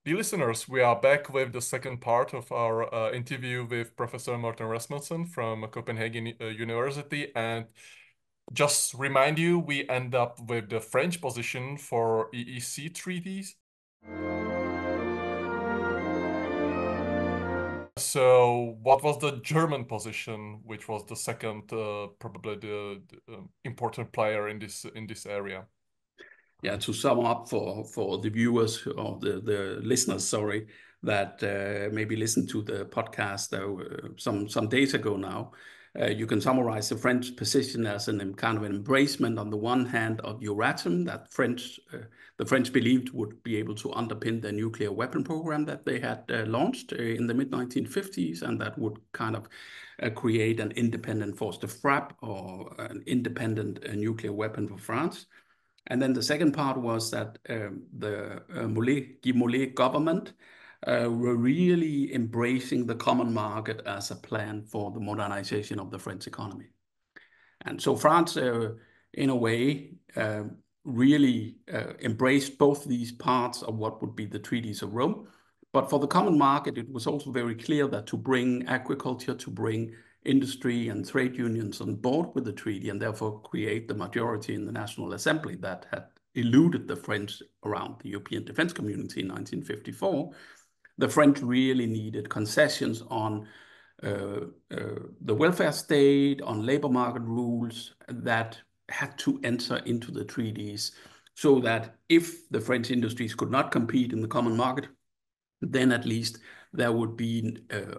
Dear listeners, we are back with the second part of our interview with Professor Morten Rasmussen from Copenhagen University. And just remind you, we end up with the French position for EEC treaties. So what was the German position, which was the second, probably the important player in this area? Yeah, to sum up for the viewers or the listeners, sorry, that maybe listened to the podcast some days ago now, you can summarize the French position as an kind of an embracement on the one hand of Euratom that the French believed would be able to underpin the nuclear weapon program that they had launched in the mid-1950s, and that would kind of create an independent force de frappe or an independent nuclear weapon for France. And then the second part was that the Guy Mollet government were really embracing the common market as a plan for the modernization of the French economy. And so France, in a way, really embraced both these parts of what would be the treaties of Rome. But for the common market, it was also very clear that to bring agriculture, to bring industry and trade unions on board with the treaty and therefore create the majority in the National Assembly that had eluded the French around the European Defense Community in 1954, the French really needed concessions on the welfare state, on labor market rules that had to enter into the treaties so that if the French industries could not compete in the common market, then at least there would be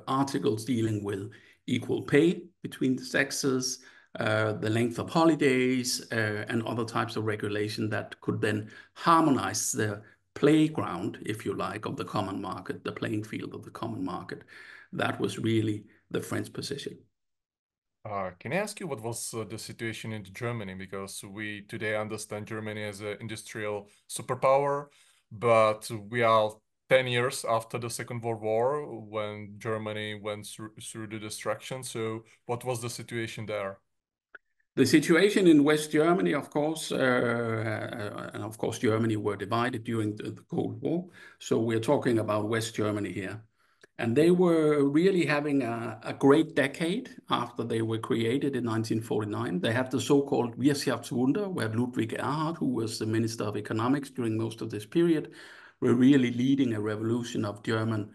articles dealing with equal pay between the sexes, the length of holidays, and other types of regulation that could then harmonize the playground, if you like, of the common market, the playing field of the common market. That was really the French position. Can I ask you what was the situation in Germany? Because we today understand Germany as an industrial superpower, but we are 10 years after the Second World War when Germany went through the destruction. So what was the situation there? The situation in West Germany, of course, and of course, Germany were divided during the Cold War. So we're talking about West Germany here. And they were really having a great decade after they were created in 1949. They have the so-called Wirtschaftswunder, where Ludwig Erhard, who was the Minister of Economics during most of this period, were really leading a revolution of German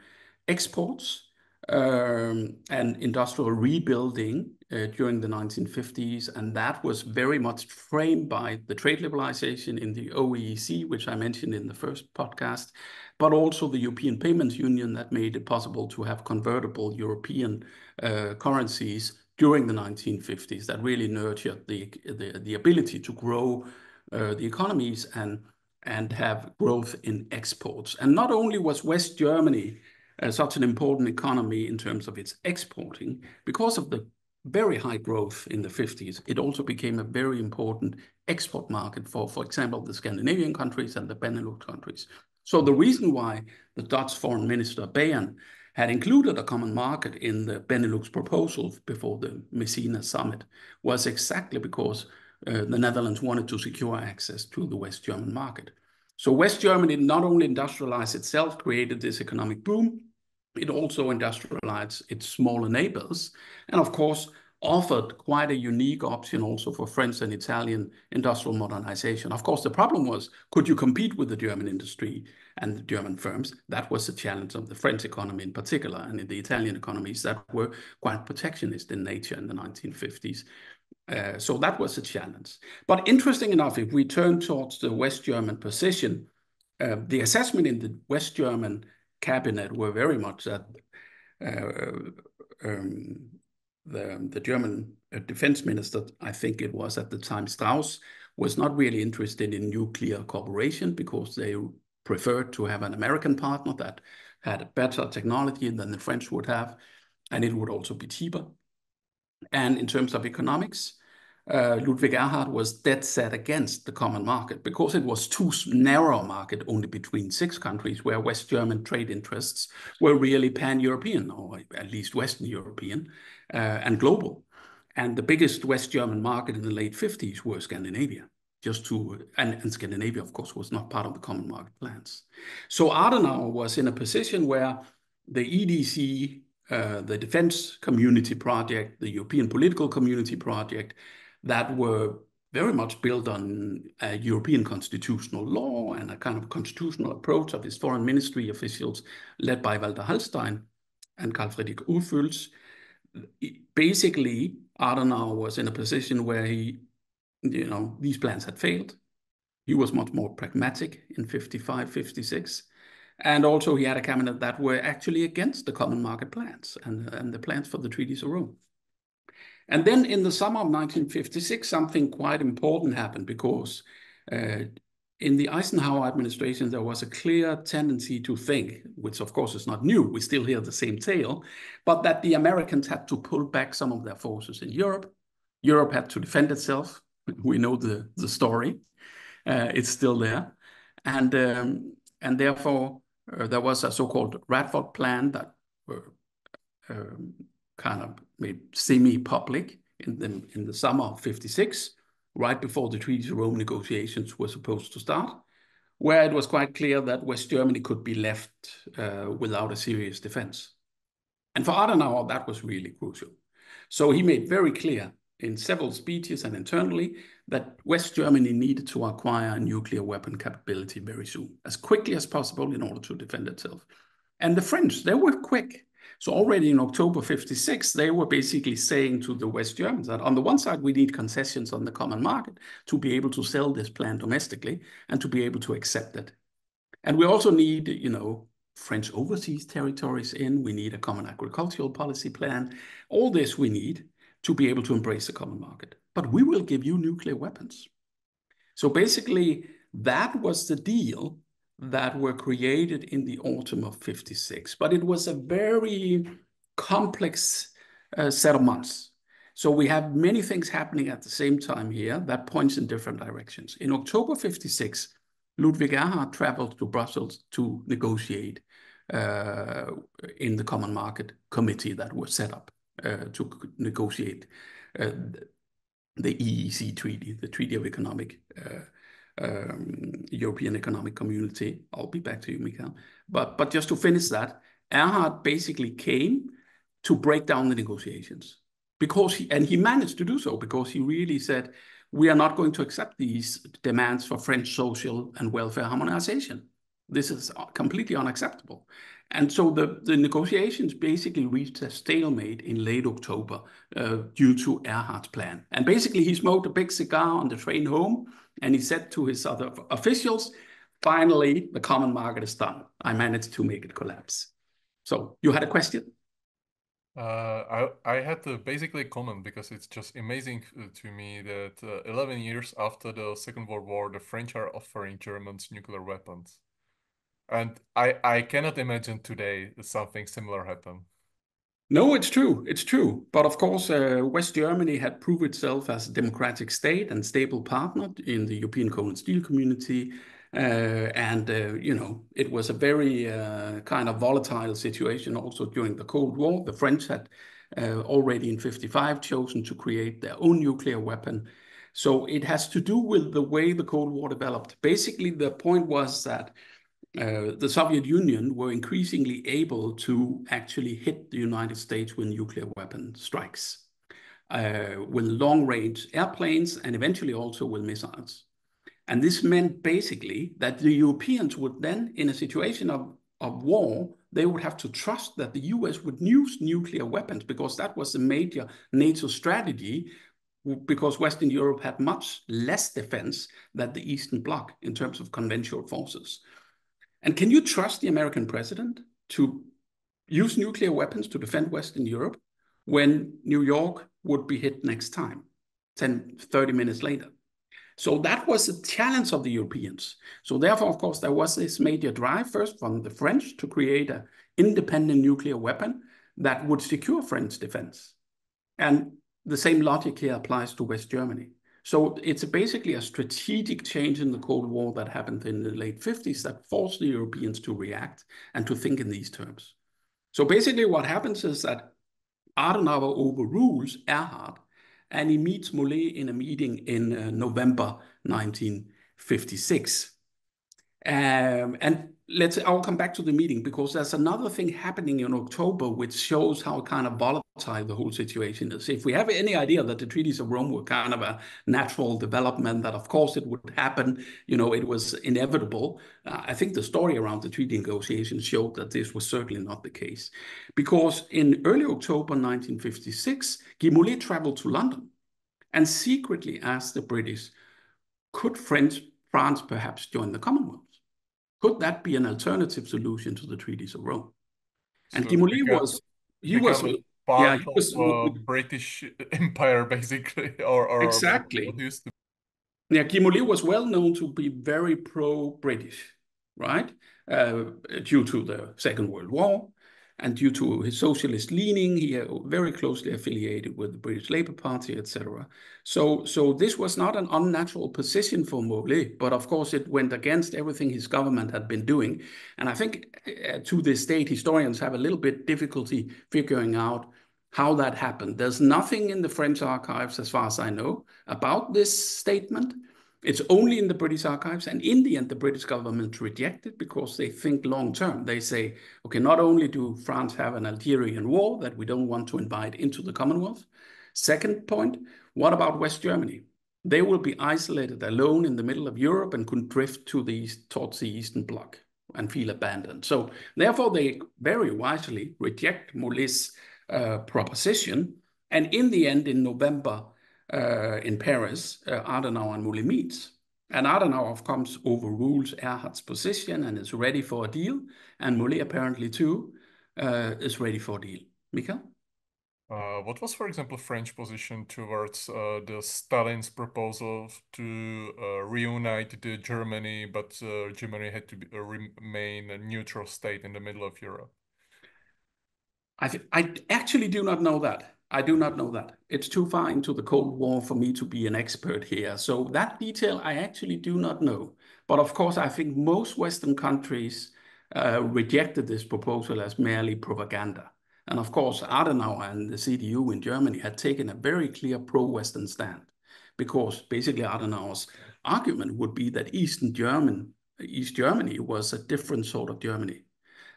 exports and industrial rebuilding during the 1950s. And that was very much framed by the trade liberalization in the OEEC, which I mentioned in the first podcast, but also the European Payments Union that made it possible to have convertible European currencies during the 1950s that really nurtured the ability to grow the economies and have growth in exports. And not only was West Germany such an important economy in terms of its exporting, because of the very high growth in the 50s, it also became a very important export market for example, the Scandinavian countries and the Benelux countries. So the reason why the Dutch Foreign Minister Bayern had included a common market in the Benelux proposal before the Messina summit was exactly because the Netherlands wanted to secure access to the West German market. So West Germany not only industrialized itself, created this economic boom, it also industrialized its smaller neighbors, and of course offered quite a unique option also for French and Italian industrial modernization. Of course, the problem was, could you compete with the German industry and the German firms? That was the challenge of the French economy in particular, and in the Italian economies that were quite protectionist in nature in the 1950s. So that was a challenge. But interesting enough, if we turn towards the West German position, the assessment in the West German cabinet were very much that the German defense minister, I think it was at the time, Strauss, was not really interested in nuclear cooperation because they preferred to have an American partner that had a better technology than the French would have, and it would also be cheaper. And in terms of economics, Ludwig Erhard was dead set against the common market because it was too narrow a market, only between 6 countries, where West German trade interests were really pan-European, or at least Western European, and global. And the biggest West German market in the late 50s was Scandinavia. and Scandinavia, of course, was not part of the common market plans. So Adenauer was in a position where the EDC, the Defense Community Project, the European Political Community Project, that were very much built on a European constitutional law and a kind of constitutional approach of his foreign ministry officials led by Walter Hallstein and Carl Friedrich Urfels. Basically, Adenauer was in a position where these plans had failed. He was much more pragmatic in 55, 56. And also he had a cabinet that were actually against the common market plans and the plans for the treaties of Rome. And then in the summer of 1956, something quite important happened because in the Eisenhower administration, there was a clear tendency to think, which of course is not new, we still hear the same tale, but that the Americans had to pull back some of their forces in Europe. Europe had to defend itself. We know the story. It's still there. And therefore, there was a so-called Radford plan that were kind of made semi-public in the summer of 56, right before the Treaties of Rome negotiations were supposed to start, where it was quite clear that West Germany could be left without a serious defense. And for Adenauer, that was really crucial. So he made very clear in several speeches and internally that West Germany needed to acquire a nuclear weapon capability very soon, as quickly as possible in order to defend itself. And the French, they were quick. So already in October 56, they were basically saying to the West Germans that on the one side, we need concessions on the common market to be able to sell this plan domestically and to be able to accept it. And we also need, French overseas territories in. We need a common agricultural policy plan. All this we need to be able to embrace the common market. But we will give you nuclear weapons. So basically, that was the deal that were created in the autumn of 56. But it was a very complex set of months. So we have many things happening at the same time here that points in different directions. In October 56, Ludwig Erhard traveled to Brussels to negotiate in the Common Market Committee that was set up to negotiate the EEC Treaty, the Treaty of European Economic Community. I'll be back to you, Michael. But just to finish that, Erhard basically came to break down the negotiations because he managed to do so because he really said, we are not going to accept these demands for French social and welfare harmonization. This is completely unacceptable. And so the negotiations basically reached a stalemate in late October due to Erhard's plan. And basically he smoked a big cigar on the train home and he said to his other officials, finally, the common market is done. I managed to make it collapse. So you had a question? I had to basically comment because it's just amazing to me that 11 years after the Second World War, the French are offering Germans nuclear weapons. And I cannot imagine today something similar happen. No, it's true. It's true. But of course, West Germany had proved itself as a democratic state and stable partner in the European coal and steel community. It was a very kind of volatile situation also during the Cold War. The French had already in 55 chosen to create their own nuclear weapon. So it has to do with the way the Cold War developed. Basically, the point was that the Soviet Union were increasingly able to actually hit the United States with nuclear weapon strikes, with long-range airplanes and eventually also with missiles. And this meant basically that the Europeans would then, in a situation of war, they would have to trust that the US would use nuclear weapons because that was a major NATO strategy because Western Europe had much less defense than the Eastern Bloc in terms of conventional forces. And can you trust the American president to use nuclear weapons to defend Western Europe when New York would be hit next time, 10, 30 minutes later? So that was the challenge of the Europeans. So therefore, of course, there was this major drive first from the French to create an independent nuclear weapon that would secure French defense. And the same logic here applies to West Germany. So it's basically a strategic change in the Cold War that happened in the late 50s that forced the Europeans to react and to think in these terms. So basically what happens is that Adenauer overrules Erhard and he meets Mollet in a meeting in November 1956. And I'll come back to the meeting, because there's another thing happening in October which shows how kind of volatile the whole situation is. If we have any idea that the treaties of Rome were kind of a natural development, that of course it would happen, it was inevitable. I think the story around the treaty negotiations showed that this was certainly not the case. Because in early October 1956, Guy Mollet traveled to London and secretly asked the British, could France perhaps join the Commonwealth? Could that be an alternative solution to the treaties of Rome? And So Guy Mollet was part of British Empire, basically, or exactly. what used to be. Yeah, Guy Mollet was well known to be very pro-British, right? Due to the Second World War, and due to his socialist leaning, he very closely affiliated with the British Labour Party, etc. So this was not an unnatural position for Mollet, but of course it went against everything his government had been doing. And I think to this date, historians have a little bit difficulty figuring out how that happened. There's nothing in the French archives, as far as I know, about this statement. It's only in the British archives, and in the end, the British government reject it because they think long term. They say, okay, not only do France have an Algerian war that we don't want to invite into the Commonwealth. Second point, what about West Germany? They will be isolated alone in the middle of Europe and could drift to the east, towards the Eastern Bloc, and feel abandoned. So therefore, they very wisely reject Mollet's proposition. And in the end, in November, in Paris, Adenauer and Mollet meets. And Adenauer, of course, overrules Erhard's position and is ready for a deal. And Mollet apparently too is ready for a deal. Michael? What was, for example, French position towards the Stalin's proposal to reunite the Germany, but Germany had to remain a neutral state in the middle of Europe? I actually do not know that. I do not know that. It's too far into the Cold War for me to be an expert here. So that detail I actually do not know. But of course, I think most Western countries rejected this proposal as merely propaganda. And of course, Adenauer and the CDU in Germany had taken a very clear pro-Western stand, because basically Adenauer's argument would be that East Germany was a different sort of Germany.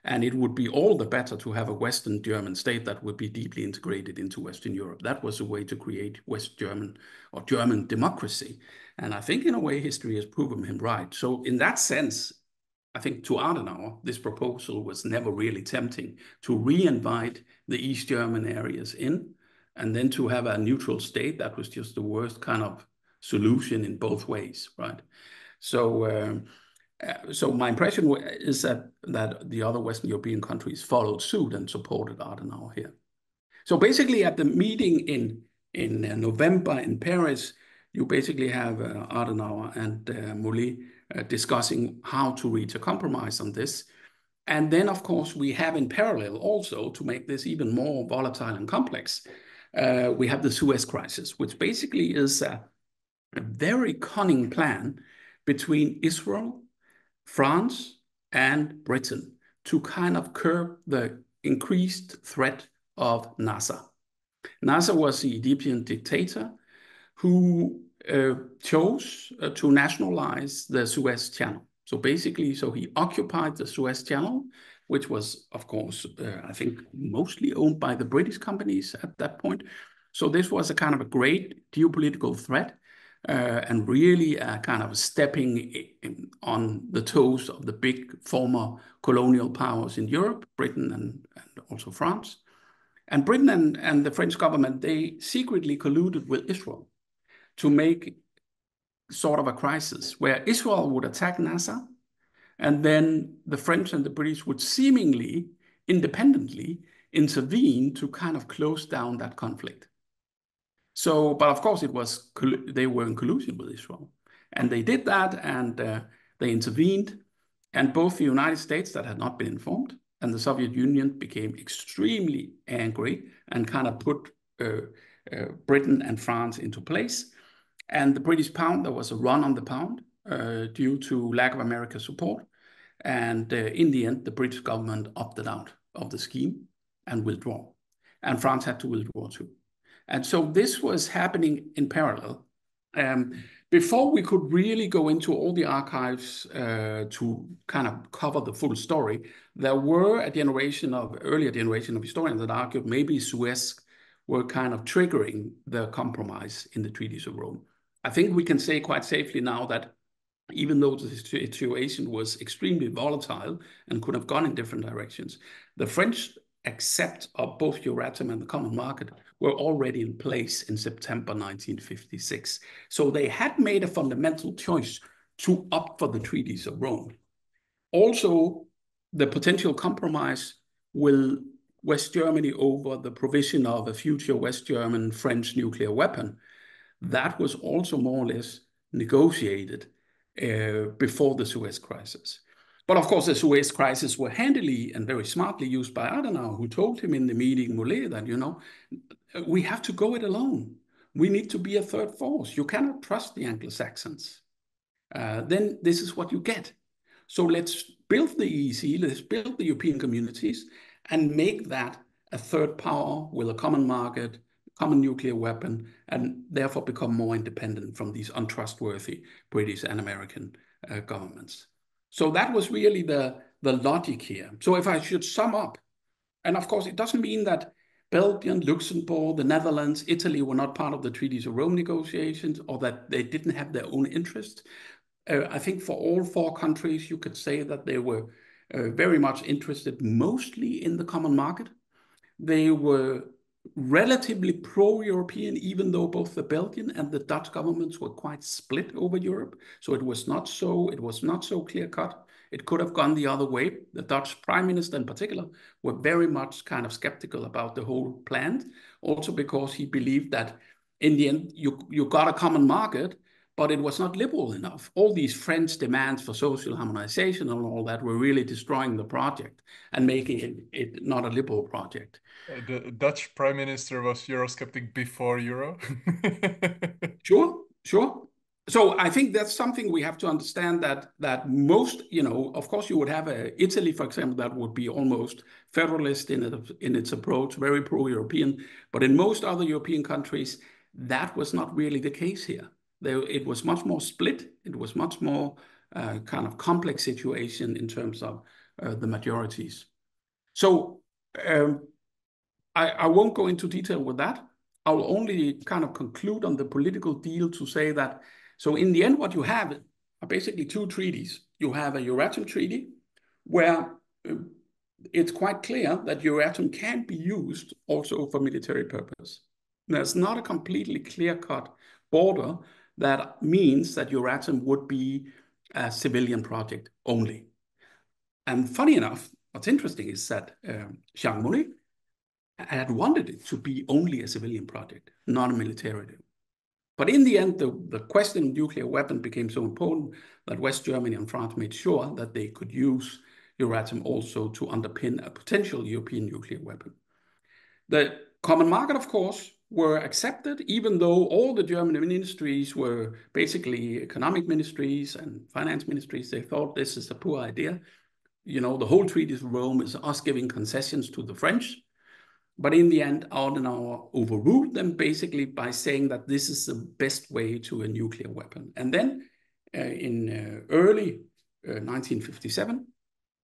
And it would be all the better to have a Western German state that would be deeply integrated into Western Europe. That was a way to create West German or German democracy. And I think in a way history has proven him right. So in that sense, I think to Adenauer, this proposal was never really tempting to re-invite the East German areas in, and then to have a neutral state. That was just the worst kind of solution in both ways, right? So my impression is that the other Western European countries followed suit and supported Adenauer here. So basically at the meeting in November in Paris, you basically have Adenauer and Mollet discussing how to reach a compromise on this. And then, of course, we have in parallel also, to make this even more volatile and complex, we have the Suez Crisis, which basically is a very cunning plan between Israel, France, and Britain to kind of curb the increased threat of Nasser. Nasser was the Egyptian dictator who chose to nationalize the Suez Channel. So basically, he occupied the Suez Channel, which was, of course, I think mostly owned by the British companies at that point. So this was a kind of a great geopolitical threat. And really kind of stepping on the toes of the big former colonial powers in Europe, Britain and also France. And Britain and the French government, they secretly colluded with Israel to make sort of a crisis where Israel would attack Nasser, and then the French and the British would seemingly independently intervene to kind of close down that conflict. So, but of course, they were in collusion with Israel, and they did that, and they intervened, and both the United States, that had not been informed, and the Soviet Union became extremely angry and kind of put Britain and France into place. And the British pound, there was a run on the pound due to lack of American support, and in the end, the British government opted out of the scheme and withdrew, and France had to withdraw too. And so this was happening in parallel. Before we could really go into all the archives to kind of cover the full story, there were earlier generation of historians that argued maybe Suez were kind of triggering the compromise in the Treaties of Rome. I think we can say quite safely now that even though the situation was extremely volatile and could have gone in different directions, the French accept of both Euratom and the common market were already in place in September 1956. So they had made a fundamental choice to opt for the Treaties of Rome. Also, the potential compromise will West Germany over the provision of a future West German French nuclear weapon. That was also more or less negotiated before the Suez Crisis. But of course, the Suez Crisis were handily and very smartly used by Adenauer, who told him in the meeting, Mollet, that, you know, we have to go it alone. We need to be a third force. You cannot trust the Anglo-Saxons. Then this is what you get. So let's build the EEC, let's build the European communities, and make that a third power with a common market, common nuclear weapon, and therefore become more independent from these untrustworthy British and American governments. So that was really the logic here. So if I should sum up, and of course it doesn't mean that Belgium, Luxembourg, the Netherlands, Italy were not part of the Treaties of Rome negotiations, or that they didn't have their own interest. I think for all four countries, you could say that they were very much interested mostly in the common market. They were relatively pro-European, even though both the Belgian and the Dutch governments were quite split over Europe. So it was not so clear-cut. It could have gone the other way. The Dutch prime minister in particular were very much kind of skeptical about the whole plan, also because he believed that in the end, you got a common market, but it was not liberal enough. All these French demands for social harmonization and all that were really destroying the project and making it not a liberal project. The Dutch prime minister was Eurosceptic before Euro. Sure. So I think that's something we have to understand, that most, you know, of course you would have Italy, for example, that would be almost federalist in its approach, very pro-European. But in most other European countries, that was not really the case here. It was much more split. It was much more kind of complex situation in terms of the majorities. So I won't go into detail with that. I'll only kind of conclude on the political deal to say that, so in the end, what you have are basically two treaties. You have a Euratom Treaty where it's quite clear that Euratom can be used also for military purpose. There's not a completely clear-cut border that means that Euratom would be a civilian project only. And funny enough, what's interesting is that Jean Monnet had wanted it to be only a civilian project, not a military. But in the end, the question of nuclear weapon became so important that West Germany and France made sure that they could use Euratom also to underpin a potential European nuclear weapon. The common market, of course, were accepted, even though all the German ministries were basically economic ministries and finance ministries. They thought this is a poor idea. You know, the whole Treaties of Rome is us giving concessions to the French. But in the end, Adenauer overruled them basically by saying that this is the best way to a nuclear weapon. And then in early 1957,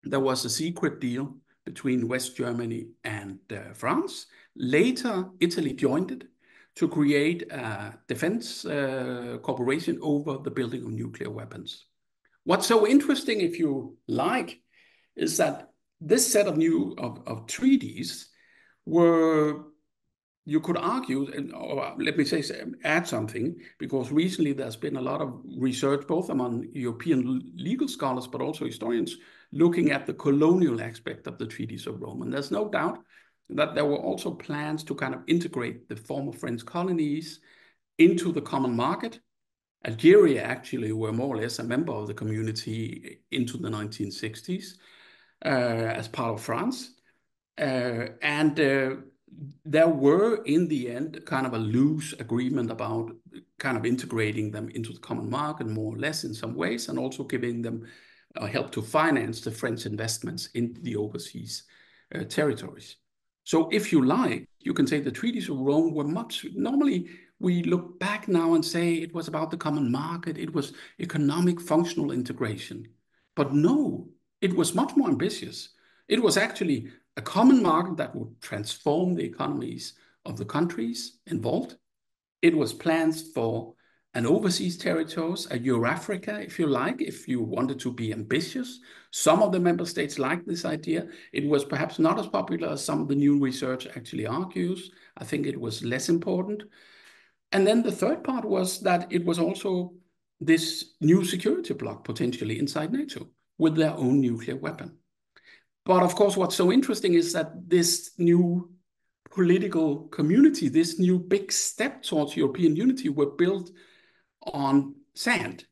there was a secret deal between West Germany and France. Later, Italy joined it to create a defense cooperation over the building of nuclear weapons. What's so interesting, if you like, is that this set of treaties were, you could argue, or let me say, add something, because recently there's been a lot of research, both among European legal scholars, but also historians, looking at the colonial aspect of the Treaties of Rome. And there's no doubt that there were also plans to kind of integrate the former French colonies into the common market. Algeria actually were more or less a member of the Community into the 1960s as part of France. There were, in the end, kind of a loose agreement about kind of integrating them into the common market, more or less in some ways, and also giving them help to finance the French investments in the overseas territories. So if you like, you can say the treaties of Rome were normally we look back now and say it was about the common market, it was economic functional integration. But no, it was much more ambitious. It was actually a common market that would transform the economies of the countries involved. It was plans for an overseas territories, a Eurafrica, if you like, if you wanted to be ambitious. Some of the member states liked this idea. It was perhaps not as popular as some of the new research actually argues. I think it was less important. And then the third part was that it was also this new security bloc potentially inside NATO with their own nuclear weapon. But of course, what's so interesting is that this new political community, this new big step towards European unity were built on sand.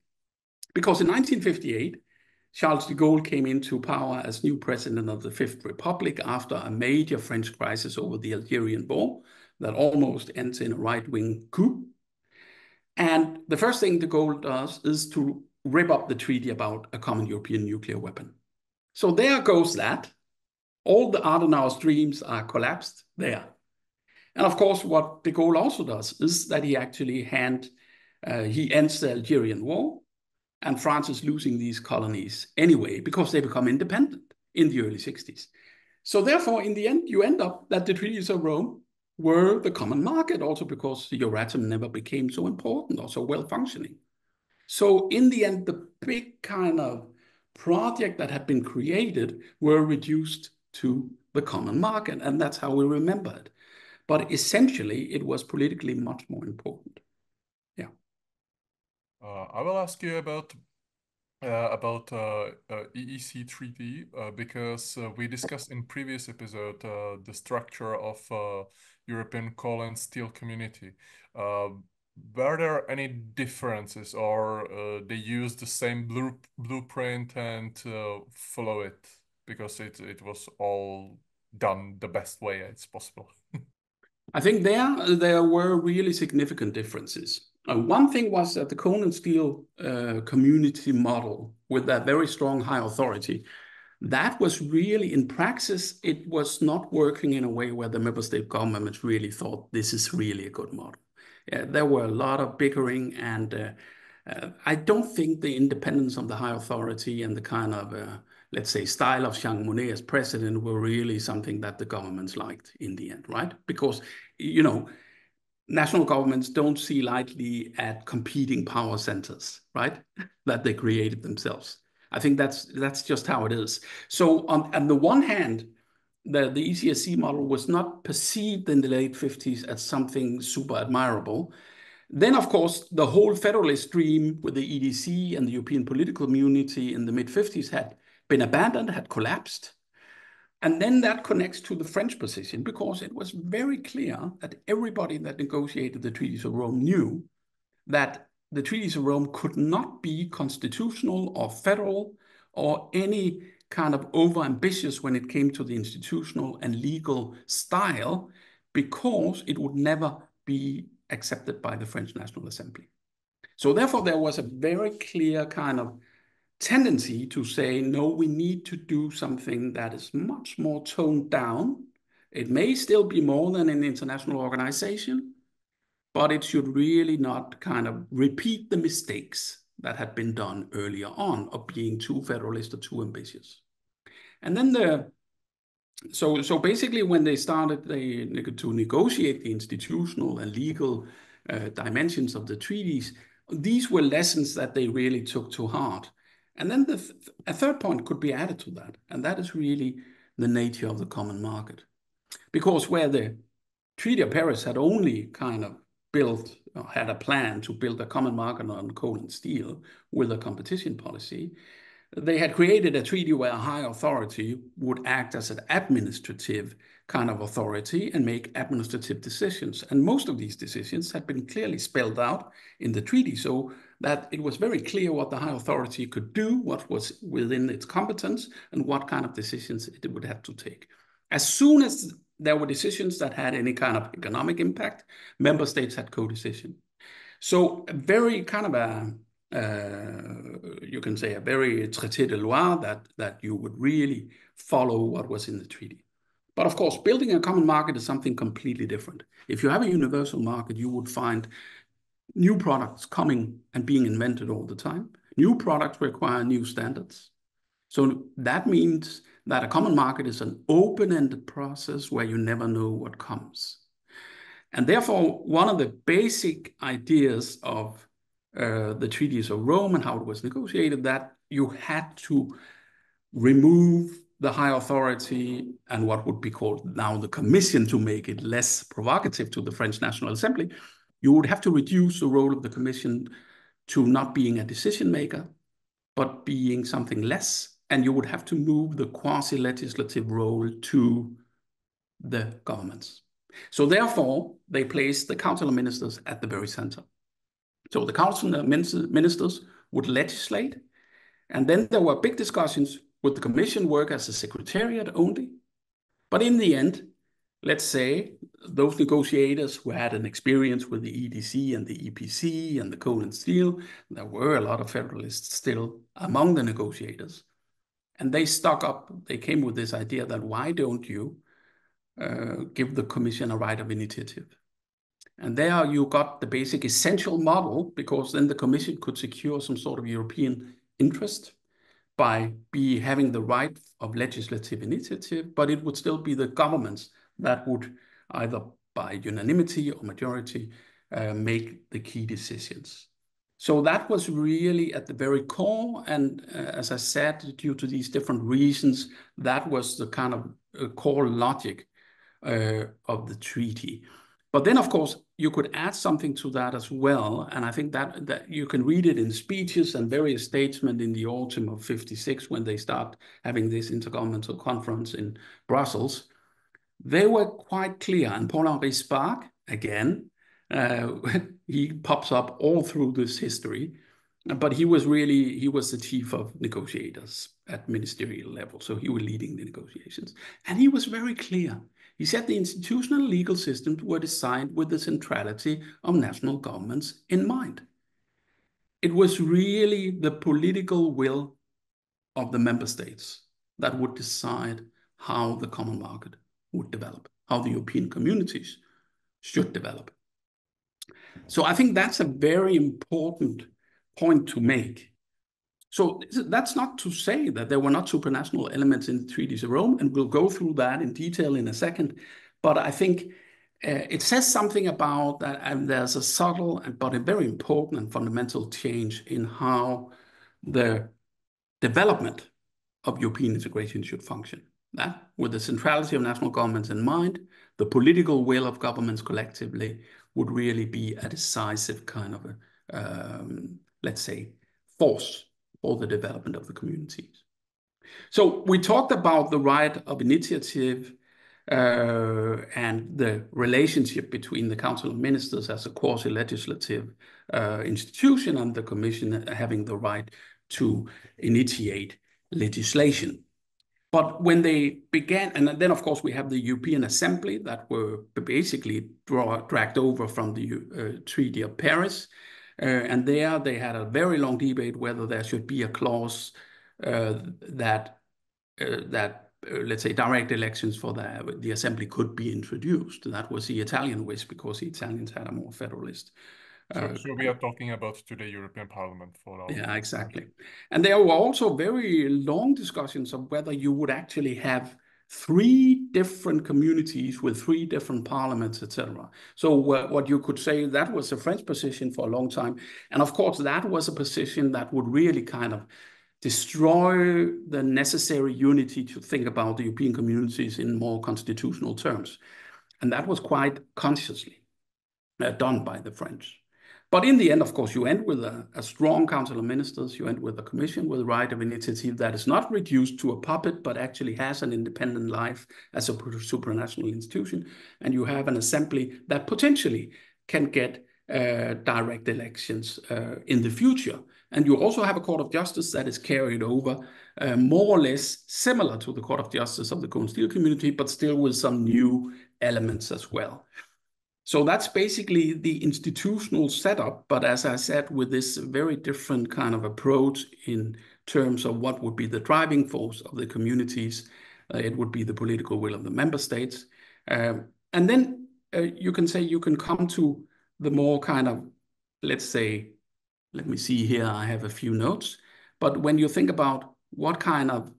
Because in 1958, Charles de Gaulle came into power as new president of the Fifth Republic after a major French crisis over the Algerian War that almost ends in a right-wing coup. And the first thing de Gaulle does is to rip up the treaty about a common European nuclear weapon. So there goes that. All the Adenauer's dreams are collapsed there. And of course, what de Gaulle also does is that he actually he ends the Algerian War, and France is losing these colonies anyway because they become independent in the early 60s. So therefore, in the end, you end up that the treaties of Rome were the common market, also because the Euratom never became so important or so well functioning. So in the end, the big kind of project that had been created were reduced to the common market, and that's how we remember it. But essentially, it was politically much more important. Yeah. I will ask you about EEC Treaty because we discussed in previous episode the structure of European Coal and Steel Community. Were there any differences, or they use the same blueprint and follow it because it was all done the best way it's possible? I think there were really significant differences. One thing was that the coal and steel community model with that very strong high authority, that was really in praxis, it was not working in a way where the member state governments really thought this is really a good model. There were a lot of bickering, and I don't think the independence of the high authority and the kind of, let's say, style of Jean Monnet as president were really something that the governments liked in the end, right? Because, you know, national governments don't see lightly at competing power centers, right? That they created themselves. I think that's just how it is. So on the one hand, the ECSC model was not perceived in the late 50s as something super admirable. Then, of course, the whole federalist dream with the EDC and the European political community in the mid-50s had been abandoned, had collapsed. And then that connects to the French position, because it was very clear that everybody that negotiated the Treaties of Rome knew that the Treaties of Rome could not be constitutional or federal or any kind of over-ambitious when it came to the institutional and legal style, because it would never be accepted by the French National Assembly. So therefore, there was a very clear kind of tendency to say, no, we need to do something that is much more toned down. It may still be more than an international organization, but it should really not kind of repeat the mistakes that had been done earlier on of being too federalist or too ambitious. And then so basically when they started to negotiate the institutional and legal dimensions of the treaties, these were lessons that they really took to heart. And then a third point could be added to that, and that is really the nature of the common market. Because where the Treaty of Paris had only kind of had a plan to build a common market on coal and steel with a competition policy, they had created a treaty where a high authority would act as an administrative kind of authority and make administrative decisions. And most of these decisions had been clearly spelled out in the treaty, so that it was very clear what the high authority could do, what was within its competence, and what kind of decisions it would have to take. As soon as there were decisions that had any kind of economic impact, member states had co-decision. So a very kind of you can say a very traité de loi that you would really follow what was in the treaty. But of course, building a common market is something completely different. If you have a universal market, you would find new products coming and being invented all the time. New products require new standards. So that means that a common market is an open-ended process where you never know what comes. And therefore, one of the basic ideas of the treaties of Rome and how it was negotiated, that you had to remove the high authority and what would be called now the Commission, to make it less provocative to the French National Assembly. You would have to reduce the role of the Commission to not being a decision maker, but being something less. And you would have to move the quasi-legislative role to the governments. So therefore, they placed the Council of Ministers at the very center. So the Council of Ministers would legislate, and then there were big discussions. Would the Commission work as a secretariat only? But in the end, let's say those negotiators who had an experience with the EDC and the EPC and the coal and steel, there were a lot of federalists still among the negotiators. And they came with this idea that why don't you give the Commission a right of initiative? And there you got the basic essential model, because then the Commission could secure some sort of European interest by having the right of legislative initiative, but it would still be the governments that would either by unanimity or majority make the key decisions. So that was really at the very core. And as I said, due to these different reasons, that was the kind of core logic of the treaty. But then, of course, you could add something to that as well. And I think that you can read it in speeches and various statements in the autumn of '56 when they start having this intergovernmental conference in Brussels. They were quite clear. And Paul-Henri Spaak, again, he pops up all through this history. But he was the chief of negotiators at ministerial level. So he was leading the negotiations. And he was very clear. He said the institutional legal systems were designed with the centrality of national governments in mind. It was really the political will of the member states that would decide how the common market would develop, how the European communities should develop. So I think that's a very important point to make. So that's not to say that there were not supranational elements in the treaties of Rome, and we'll go through that in detail in a second. But I think it says something about that, and there's a subtle but a very important and fundamental change in how the development of European integration should function. That, with the centrality of national governments in mind, the political will of governments collectively would really be a decisive kind of a, let's say, force for the development of the communities. So we talked about the right of initiative and the relationship between the Council of Ministers as a quasi-legislative institution and the Commission having the right to initiate legislation. But when they began, and then of course we have the European Assembly that were basically dragged over from the Treaty of Paris. And there they had a very long debate whether there should be a clause that let's say, direct elections for the assembly could be introduced. That was the Italian wish, because the Italians had a more federalist. So we are talking about today European Parliament for our... Yeah, exactly. And there were also very long discussions of whether you would actually have 3 different communities with 3 different parliaments, etc. So what you could say, that was a French position for a long time. And of course, that was a position that would really kind of destroy the necessary unity to think about the European communities in more constitutional terms. And that was quite consciously done by the French. But in the end, of course, you end with a strong Council of Ministers. You end with a Commission with a right of initiative that is not reduced to a puppet, but actually has an independent life as a supranational institution. And you have an assembly that potentially can get direct elections in the future. And you also have a Court of Justice that is carried over more or less similar to the Court of Justice of the coal and steel community, but still with some new elements as well. So that's basically the institutional setup. But as I said, with this very different kind of approach in terms of what would be the driving force of the communities, It would be the political will of the member states. And then you can say you can come to the more kind of, let's say, let me see here, I have a few notes. But when you think about what kind of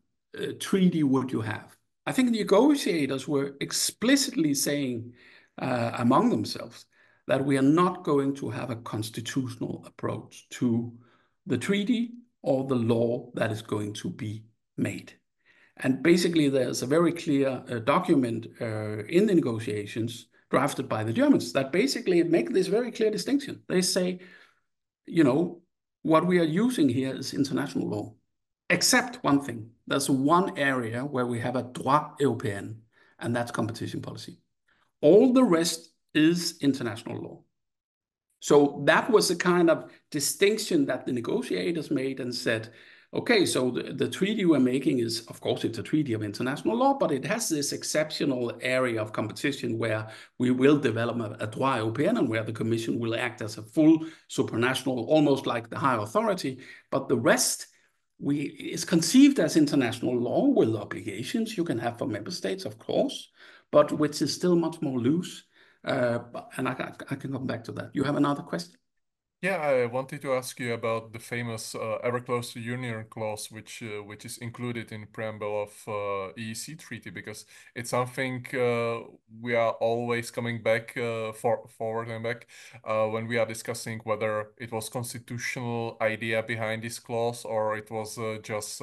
treaty would you have, I think the negotiators were explicitly saying among themselves that we are not going to have a constitutional approach to the treaty or the law that is going to be made. And basically, there's a very clear document in the negotiations drafted by the Germans that basically make this very clear distinction. They say, you know, what we are using here is international law, except one thing. There's one area where we have a droit européen, and that's competition policy. All the rest is international law. So that was a kind of distinction that the negotiators made and said, okay, so the treaty we're making is, of course, it's a treaty of international law, but it has this exceptional area of competition where we will develop a droit européen and where the Commission will act as a full supranational, almost like the higher authority. But the rest is conceived as international law with obligations you can have for member states, of course, but which is still much more loose. And I can come back to that. You have another question? Yeah, I wanted to ask you about the famous ever closer union clause, which is included in the preamble of EEC Treaty, because it's something we are always coming back forward and back when we are discussing whether it was constitutional idea behind this clause or it was just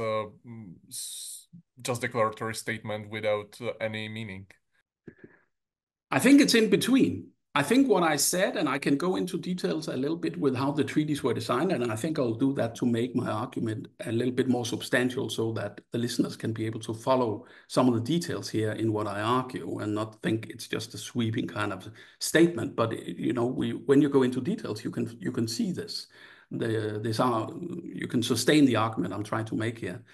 declaratory statement without any meaning. I think it's in between. I think what I said, and I can go into details a little bit with how the treaties were designed, and I think I'll do that to make my argument a little bit more substantial so that the listeners can be able to follow some of the details here in what I argue and not think it's just a sweeping kind of statement. But you know, when you go into details, you can see this. You can sustain the argument I'm trying to make here.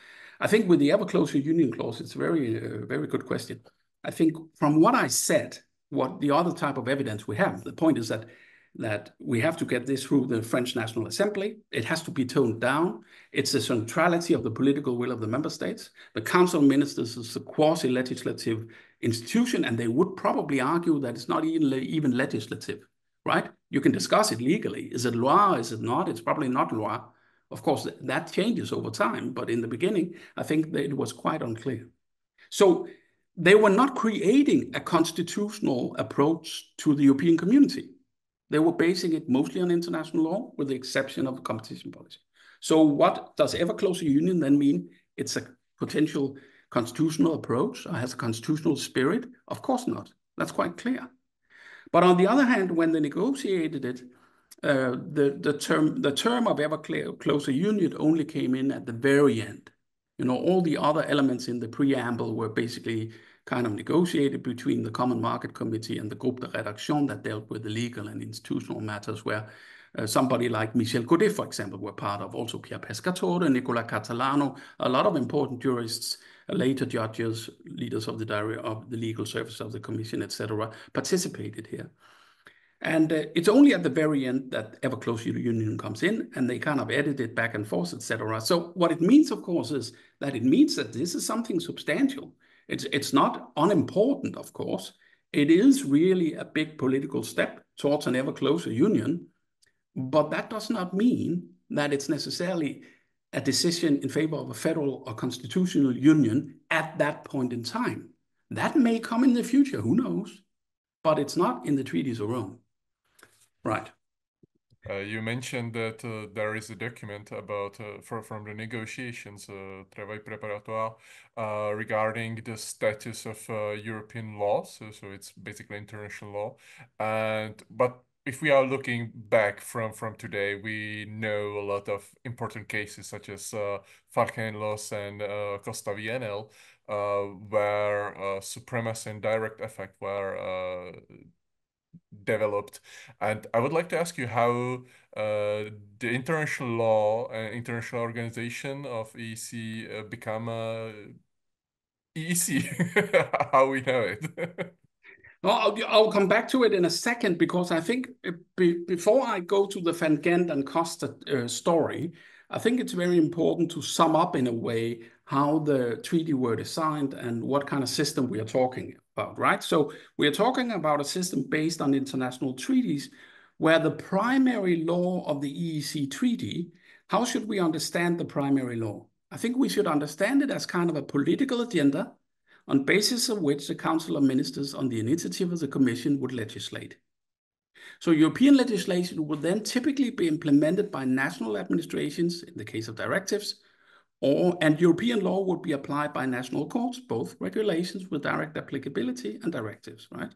I think with the ever closer union clause, it's a very good question. I think from what I said, what the other type of evidence we have, the point is that we have to get this through the French National Assembly. It has to be toned down. It's the centrality of the political will of the member states. The Council of Ministers is a quasi-legislative institution, and they would probably argue that it's not even legislative, right? You can discuss it legally. Is it law? Is it not? It's probably not law. Of course, that changes over time, but in the beginning, I think that it was quite unclear. So they were not creating a constitutional approach to the European community. They were basing it mostly on international law, with the exception of competition policy. So what does ever closer union then mean? It's a potential constitutional approach or has a constitutional spirit? Of course not. That's quite clear. But on the other hand, when they negotiated it, the term of ever closer union only came in at the very end. You know, all the other elements in the preamble were basically kind of negotiated between the Common Market Committee and the Groupe de Rédaction that dealt with the legal and institutional matters, where somebody like Michel Godet, for example, were part of, also Pierre Pescatore, Nicola Catalano, a lot of important jurists, later judges, leaders of the legal service of the Commission, etc., participated here. And it's only at the very end that ever closer union comes in, and they kind of edit it back and forth, etc. So what it means, of course, is that it means that this is something substantial. It's not unimportant, of course. It is really a big political step towards an ever closer union, but that does not mean that it's necessarily a decision in favor of a federal or constitutional union at that point in time. That may come in the future, who knows? But it's not in the treaties of Rome. Right. You mentioned that there is a document about from the negotiations, travail préparatoire, regarding the status of European law. So it's basically international law. But if we are looking back from today, we know a lot of important cases such as Falken Loos and Costa VNL, where supremacy and direct effect were developed. And I would like to ask you how the international law and international organization of EEC become EEC, how we know it. Well, I'll come back to it in a second, because I think before I go to the Van Gent and Costa story, I think it's very important to sum up in a way how the treaty were designed and what kind of system we are talking about, right? So we are talking about a system based on international treaties where the primary law of the EEC Treaty, how should we understand the primary law? I think we should understand it as kind of a political agenda on basis of which the Council of Ministers on the initiative of the Commission would legislate. So European legislation would then typically be implemented by national administrations in the case of directives, and European law would be applied by national courts, both regulations with direct applicability and directives, right?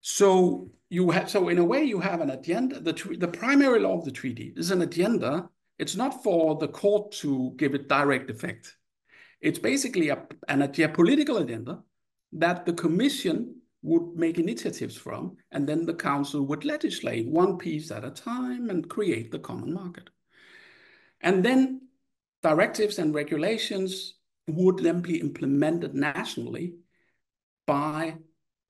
So in a way, you have an agenda. The primary law of the treaty is an agenda. It's not for the court to give it direct effect. It's basically a political agenda that the Commission would make initiatives from, and then the Council would legislate one piece at a time and create the common market. And then directives and regulations would then be implemented nationally by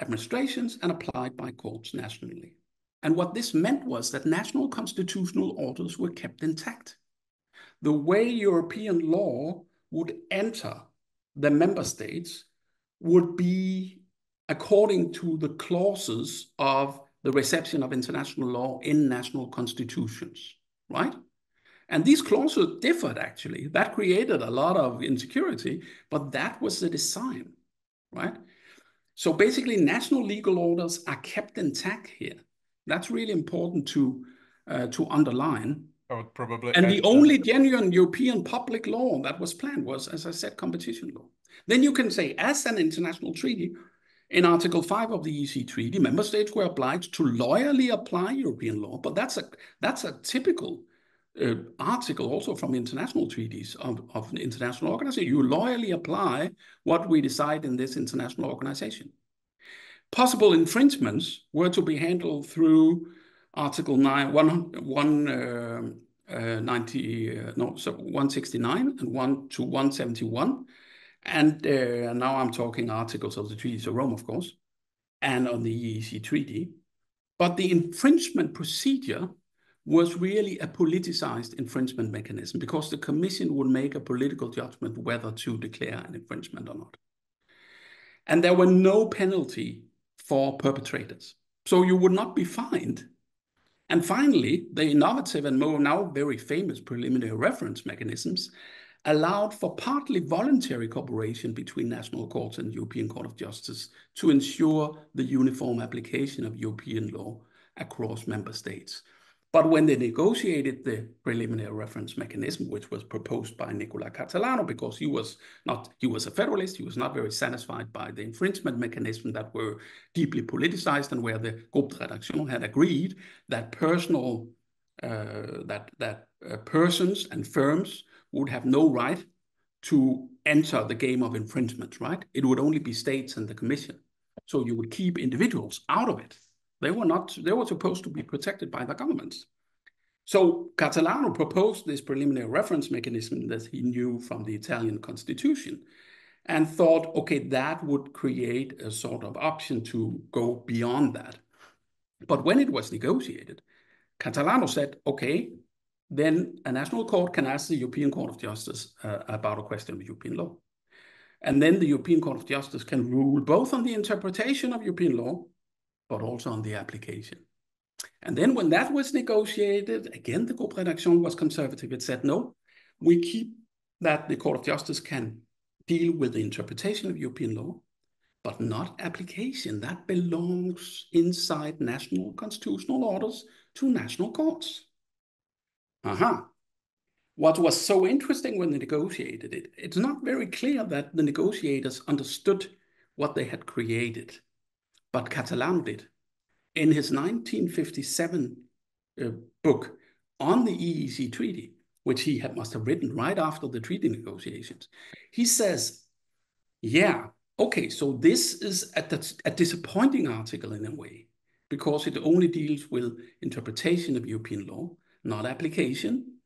administrations and applied by courts nationally. And what this meant was that national constitutional orders were kept intact. The way European law would enter the member states would be according to the clauses of the reception of international law in national constitutions, right? And these clauses differed, actually. That created a lot of insecurity, but that was the design, right? So basically, national legal orders are kept intact here. That's really important to underline. I would probably and the only genuine European public law that was planned was, as I said, competition law. Then you can say, as an international treaty, in Article 5 of the EEC Treaty, member states were obliged to loyally apply European law, but that's a typical article also from international treaties of international organization. You loyally apply what we decide in this international organization. Possible infringements were to be handled through Article 169 and 1 to 171. And now I'm talking articles of the Treaties of Rome, of course, and on the EEC Treaty. But the infringement procedure was really a politicized infringement mechanism because the Commission would make a political judgment whether to declare an infringement or not. And there were no penalty for perpetrators. So you would not be fined. And finally, the innovative and now very famous preliminary reference mechanisms allowed for partly voluntary cooperation between national courts and the European Court of Justice to ensure the uniform application of European law across member states. But when they negotiated the preliminary reference mechanism, which was proposed by Nicola Catalano, because he was a federalist, he was not very satisfied by the infringement mechanism that were deeply politicized and where the Groupe de Rédaction had agreed that persons and firms would have no right to enter the game of infringement, right? It would only be states and the Commission. So you would keep individuals out of it. They were supposed to be protected by the governments. So Catalano proposed this preliminary reference mechanism that he knew from the Italian constitution and thought, okay, that would create a sort of option to go beyond that. But when it was negotiated, Catalano said, okay, then a national court can ask the European Court of Justice about a question of European law. And then the European Court of Justice can rule both on the interpretation of European law but also on the application. And then when that was negotiated, again, the Groupe Rédaction was conservative. It said, no, we keep that the Court of Justice can deal with the interpretation of European law, but not application. That belongs inside national constitutional orders to national courts. What was so interesting when they negotiated it, it's not very clear that the negotiators understood what they had created. But Catalano did. In his 1957 book on the EEC Treaty, which he must have written right after the treaty negotiations, he says, yeah, okay, so this is a disappointing article in a way, because it only deals with interpretation of European law, not application.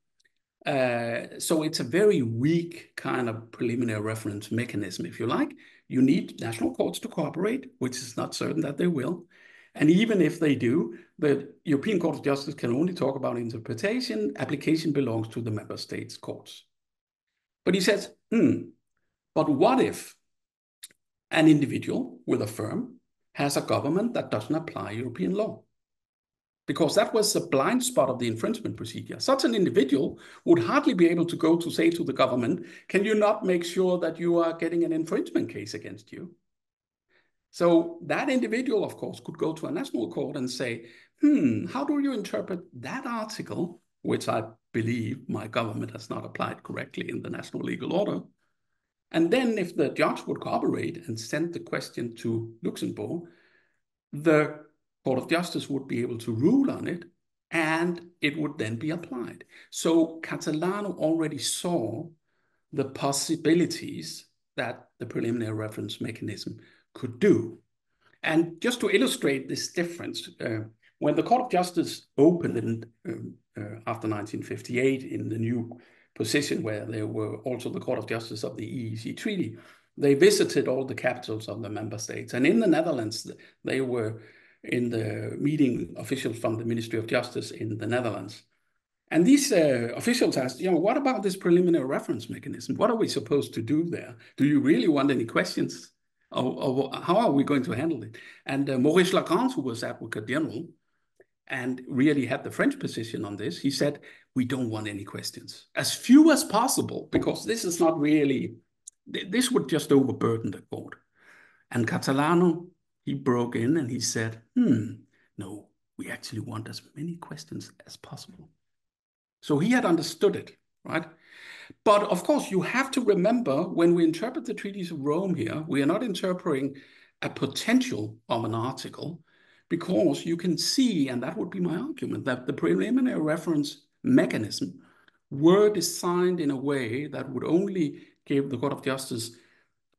So it's a very weak kind of preliminary reference mechanism, if you like. You need national courts to cooperate, which is not certain that they will. And even if they do, the European Court of Justice can only talk about interpretation. Application belongs to the member states' courts. But he says, but what if an individual with a firm has a government that doesn't apply European law? Because that was the blind spot of the infringement procedure. Such an individual would hardly be able to go to say to the government, can you not make sure that you are getting an infringement case against you? So that individual, of course, could go to a national court and say, how do you interpret that article, which I believe my government has not applied correctly in the national legal order? And then if the judge would cooperate and send the question to Luxembourg, the Court of Justice would be able to rule on it, and it would then be applied. So Catalano already saw the possibilities that the preliminary reference mechanism could do. And just to illustrate this difference, when the Court of Justice opened after 1958 in the new position where they were also the Court of Justice of the EEC Treaty, they visited all the capitals of the member states. And in the Netherlands, they were in the meeting officials from the Ministry of Justice in the Netherlands. And these officials asked, what about this preliminary reference mechanism? What are we supposed to do there? Do you really want any questions? Or how are we going to handle it? And Maurice Lagrange, who was Advocate General and really had the French position on this, he said, we don't want any questions. As few as possible, because this is not really, this would just overburden the court. And Catalano, he broke in and he said, no, we actually want as many questions as possible. So he had understood it, right? But of course, you have to remember when we interpret the treaties of Rome here, we are not interpreting a potential of an article, because you can see, and that would be my argument, that the preliminary reference mechanism were designed in a way that would only give the Court of Justice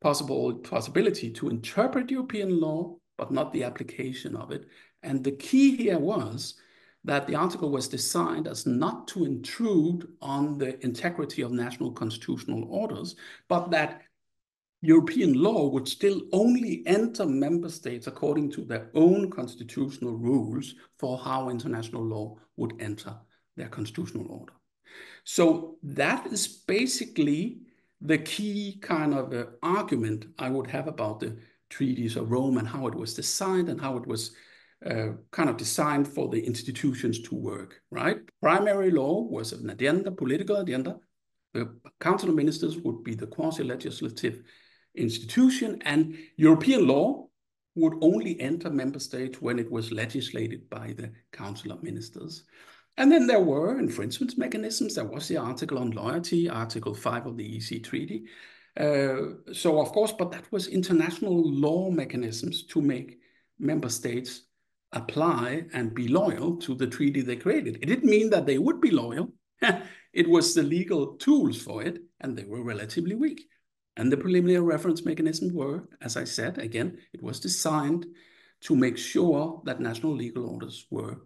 possibility to interpret European law, but not the application of it. And the key here was that the article was designed as not to intrude on the integrity of national constitutional orders, but that European law would still only enter member states according to their own constitutional rules for how international law would enter their constitutional order. So that is basically the key kind of argument I would have about the treaties of Rome and how it was designed and how it was kind of designed for the institutions to work, right? Primary law was an agenda, political agenda. The Council of Ministers would be the quasi-legislative institution, and European law would only enter member states when it was legislated by the Council of Ministers. And then there were infringement mechanisms. There was the article on loyalty, Article 5 of the EEC Treaty. So of course, but that was international law mechanisms to make member states apply and be loyal to the treaty they created. It didn't mean that they would be loyal. It was the legal tools for it, and they were relatively weak. And the preliminary reference mechanisms were, as I said, again, it was designed to make sure that national legal orders were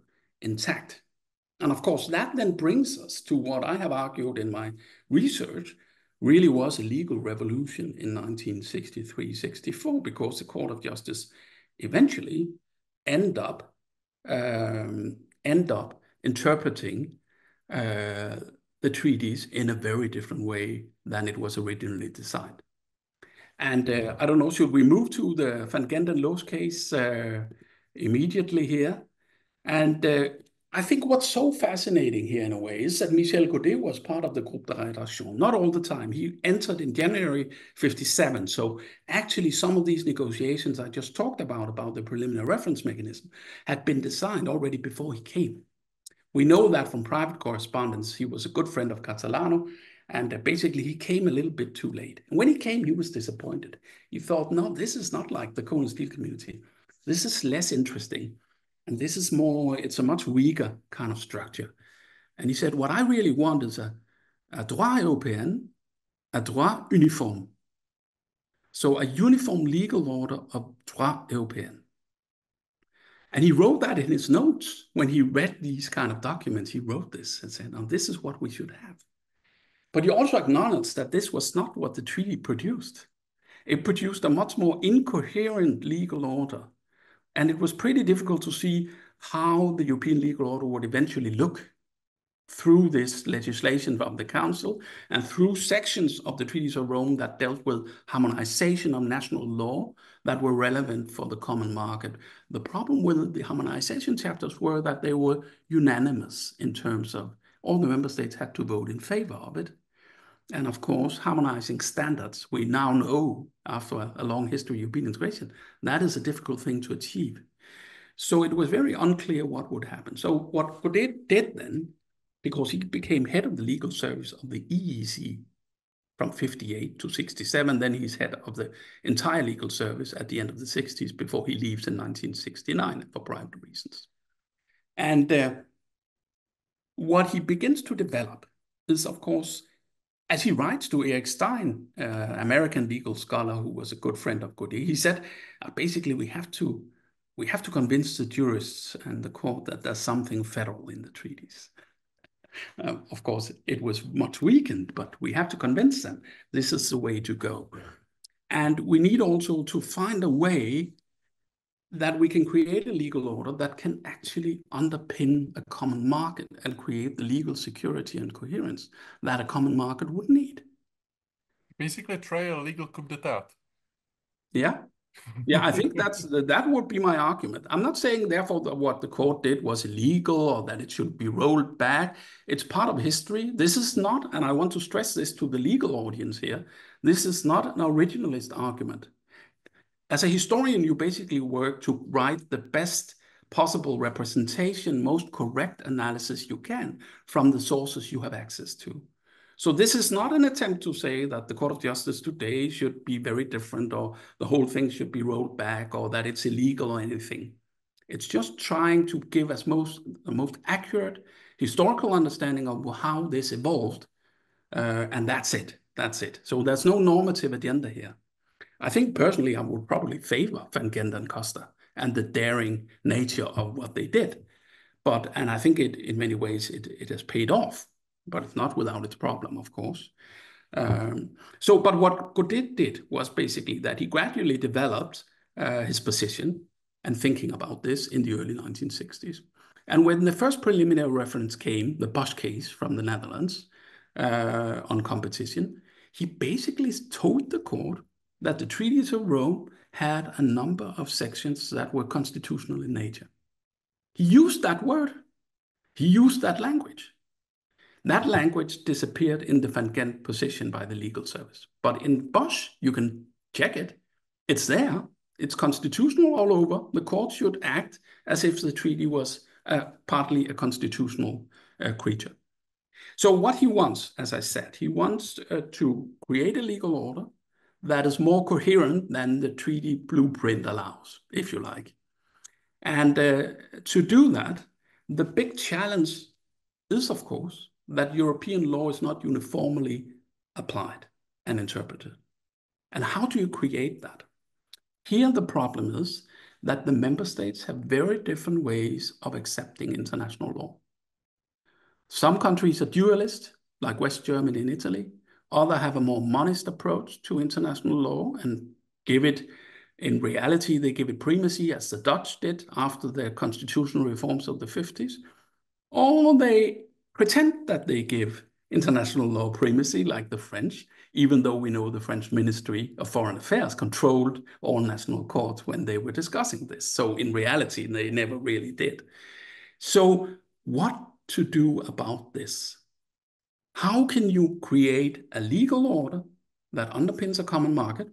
intact. And of course, that then brings us to what I have argued in my research really was a legal revolution in 1963-64, because the Court of Justice eventually end up interpreting the treaties in a very different way than it was originally designed. And I don't know, should we move to the Van Gent and Loos case immediately here? And I think what's so fascinating here in a way is that Michel Godet was part of the Groupe de Rédaction, not all the time. He entered in January 57. So actually some of these negotiations I just talked about the preliminary reference mechanism, had been designed already before he came. We know that from private correspondence. He was a good friend of Catalano, and basically he came a little bit too late. And when he came, he was disappointed. He thought, no, this is not like the coal and steel community. This is less interesting. And this is more, it's a much weaker kind of structure. And he said, what I really want is a droit européen, a droit uniforme. So a uniform legal order of droit européen. And he wrote that in his notes. When he read these kind of documents, he wrote this and said, now this is what we should have. But he also acknowledged that this was not what the treaty produced. It produced a much more incoherent legal order. And it was pretty difficult to see how the European legal order would eventually look. through this legislation of the Council and through sections of the Treaties of Rome that dealt with harmonization of national law that were relevant for the common market. The problem with the harmonization chapters were that they were unanimous in terms of all the member states had to vote in favor of it. And of course, harmonizing standards, we now know after a long history of European integration, that is a difficult thing to achieve. So it was very unclear what would happen. So what Godet did then, because he became head of the legal service of the EEC from 58 to 67, then he's head of the entire legal service at the end of the 60s before he leaves in 1969 for private reasons. And what he begins to develop is, of course, as he writes to Eric Stein, American legal scholar who was a good friend of Godet, he said, basically, we have to convince the jurists and the court that there's something federal in the treaties. Of course, it was much weakened, but we have to convince them this is the way to go. And we need also to find a way that we can create a legal order that can actually underpin a common market and create the legal security and coherence that a common market would need. Basically, try a legal coup d'etat. Yeah. Yeah, I think that would be my argument. I'm not saying, therefore, that what the court did was illegal or that it should be rolled back. It's part of history. This is not, and I want to stress this to the legal audience here, this is not an originalist argument. As a historian, you basically work to write the best possible representation, most correct analysis you can from the sources you have access to. So this is not an attempt to say that the Court of Justice today should be very different or the whole thing should be rolled back or that it's illegal or anything. It's just trying to give us the most accurate historical understanding of how this evolved. And that's it. That's it. So there's no normative agenda here. I think personally, I would probably favor Van Gent and Costa and the daring nature of what they did. And I think in many ways, it has paid off. But it's not without its problem, of course. But what Godet did was basically that he gradually developed his position and thinking about this in the early 1960s. And when the first preliminary reference came, the Bosch case from the Netherlands on competition, he basically told the court that the Treaties of Rome had a number of sections that were constitutional in nature. He used that word. He used that language. That language disappeared in the Van Gent position by the legal service. But in Bosch, you can check it. It's there. It's constitutional all over. The court should act as if the treaty was partly a constitutional creature. So what he wants, as I said, he wants to create a legal order that is more coherent than the treaty blueprint allows, if you like. And to do that, the big challenge is, of course, that European law is not uniformly applied and interpreted. And how do you create that? Here, the problem is that the member states have very different ways of accepting international law. Some countries are dualist, like West Germany and Italy. Others have a more monist approach to international law and give it, in reality, they give it primacy, as the Dutch did after their constitutional reforms of the 50s. Or they pretend that they give international law primacy, like the French, even though we know the French Ministry of Foreign Affairs controlled all national courts when they were discussing this. So in reality, they never really did. So what to do about this? How can you create a legal order that underpins a common market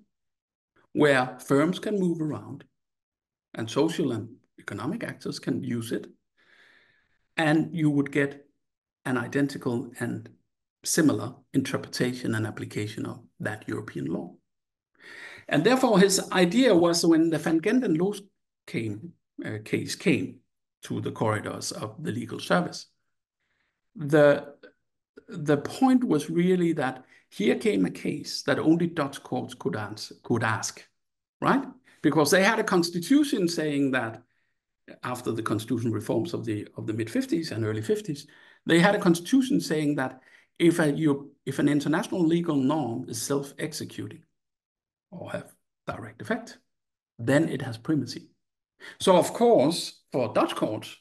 where firms can move around and social and economic actors can use it, and you would get an identical and similar interpretation and application of that European law? And therefore, his idea was, when the Van Gent and Loos case came to the corridors of the legal service, the point was really that here came a case that only Dutch courts could ask, right? Because they had a constitution saying that after the constitutional reforms of the mid-50s and early 50s, they had a constitution saying that if an international legal norm is self-executing or have direct effect, then it has primacy. So of course, for Dutch courts,